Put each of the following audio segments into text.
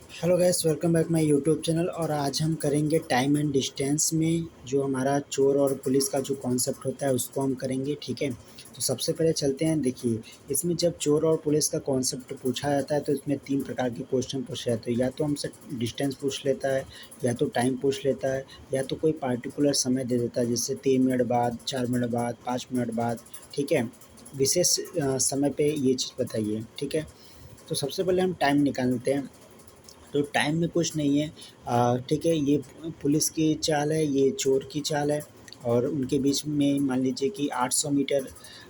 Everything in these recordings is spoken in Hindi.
Hello guys, welcome back my YouTube channel. और आज हम करेंगे टाइम एंड डिस्टेंस में जो हमारा चोर और पुलिस का जो कॉन्सेप्ट होता है उसको हम करेंगे। ठीक है, तो सबसे पहले चलते हैं। देखिए, इसमें जब चोर और पुलिस का कॉन्सेप्ट पूछा जाता है तो इसमें तीन प्रकार के क्वेश्चन पूछे जाते हैं। या तो हमसे डिस्टेंस पूछ लेता है, या तो टाइम पूछ लेता है, या तो कोई पार्टिकुलर समय दे देता है, जैसे 3 मिनट बाद, 4 मिनट बाद, 5 मिनट बाद। ठीक है, विशेष समय पे ये चीज़ बताइए। ठीक है, तो सबसे पहले हम टाइम निकालते हैं। तो टाइम में कुछ नहीं है। ठीक है, ये पुलिस की चाल है, ये चोर की चाल है, और उनके बीच में मान लीजिए कि 800 मीटर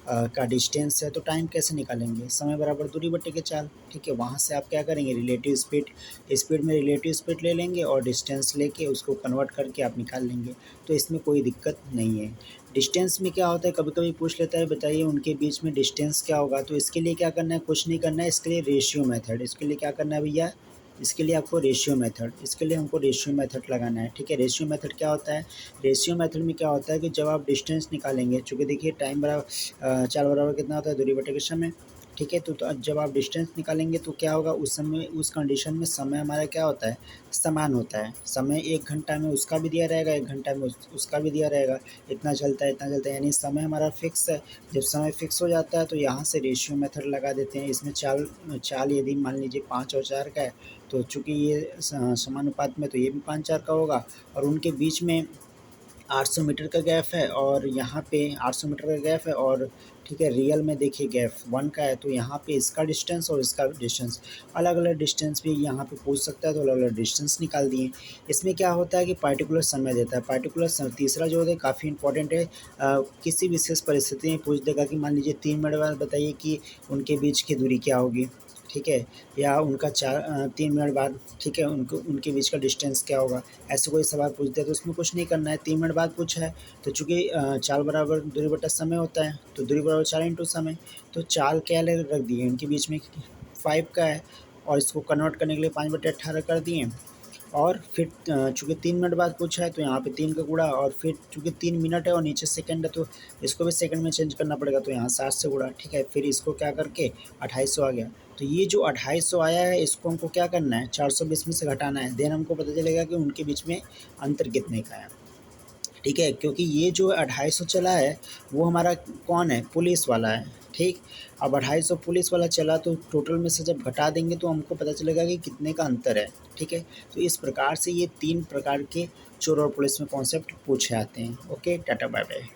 का डिस्टेंस है। तो टाइम कैसे निकालेंगे? समय बराबर दूरी बटे के चाल। ठीक है, वहाँ से आप क्या करेंगे, रिलेटिव स्पीड, स्पीड में रिलेटिव स्पीड ले लेंगे और डिस्टेंस लेके उसको कन्वर्ट करके आप निकाल लेंगे। तो इसमें कोई दिक्कत नहीं है। डिस्टेंस में क्या होता है, कभी कभी पूछ लेता है बताइए उनके बीच में डिस्टेंस क्या होगा। तो इसके लिए क्या करना है, कुछ नहीं करना है। इसके लिए रेशियो मेथड, इसके लिए क्या करना है भैया, इसके लिए आपको रेशियो मेथड, इसके लिए हमको रेशियो मेथड लगाना है। ठीक है, रेशियो मेथड क्या होता है? रेशियो मेथड में क्या होता है कि जब आप डिस्टेंस निकालेंगे, चूँकि देखिए टाइम बराबर चाल बराबर कितना होता है, दूरी बटे के समय। ठीक है, तो जब आप डिस्टेंस निकालेंगे तो क्या होगा, उस समय उस कंडीशन में समय हमारा क्या होता है, समान होता है। समय 1 घंटा में उसका भी दिया रहेगा, 1 घंटा में उसका भी दिया रहेगा। इतना चलता है, इतना चलता है, यानी समय हमारा फिक्स है। जब समय फिक्स हो जाता है तो यहाँ से रेशियो मेथड लगा देते हैं। इसमें चाल चाल यदि मान लीजिए 5 और 4 का है, तो चूँकि ये समानुपात में, तो ये भी 5-4 का होगा। और उनके बीच में 800 मीटर का गैप है, और यहाँ पे 800 मीटर का गैप है। और ठीक है, रियल में देखिए गैप 1 का है, तो यहाँ पे इसका डिस्टेंस और इसका डिस्टेंस, अलग अलग डिस्टेंस भी यहाँ पे पूछ सकता है, तो अलग अलग डिस्टेंस निकाल दिए। इसमें क्या होता है कि पार्टिकुलर समय देता है, पार्टिकुलर समय। तीसरा जो है काफ़ी इंपॉर्टेंट है। किसी विशेष परिस्थिति में पूछ देगा कि मान लीजिए 3 मिनट बाद बताइए कि उनके बीच की दूरी क्या होगी। ठीक है, या उनका 3 मिनट बाद, ठीक है, उनको उनके बीच का डिस्टेंस क्या होगा। ऐसे कोई सवाल पूछ दिया तो उसमें कुछ नहीं करना है। 3 मिनट बाद पूछा है तो चूँकि चाल बराबर दूरी बटा समय होता है, तो दूरी बराबर चाल इंटू समय। तो चाल क्या रख दिए उनके बीच में, 5 का है, और इसको कन्वर्ट करने के लिए 5/18 कर दिए। और फिर चूँकि 3 मिनट बाद पूछा है तो यहाँ पे 3 का गुणा, और फिर चूँकि 3 मिनट है और नीचे सेकंड है तो इसको भी सेकंड में चेंज करना पड़ेगा, तो यहाँ 7 से गुणा। ठीक है, फिर इसको क्या करके 2800 आ गया। तो ये जो 2800 आया है इसको हमको क्या करना है, 420 में से घटाना है। देन हमको पता चलेगा कि उनके बीच में अंतर कितने का है। ठीक है, क्योंकि ये जो 250 चला है वो हमारा कौन है, पुलिस वाला है। ठीक, अब 250 पुलिस वाला चला तो टोटल में से जब घटा देंगे तो हमको पता चलेगा कि कितने का अंतर है। ठीक है, तो इस प्रकार से ये 3 प्रकार के चोर और पुलिस में कॉन्सेप्ट पूछे आते हैं। ओके, टाटा बाय बाय।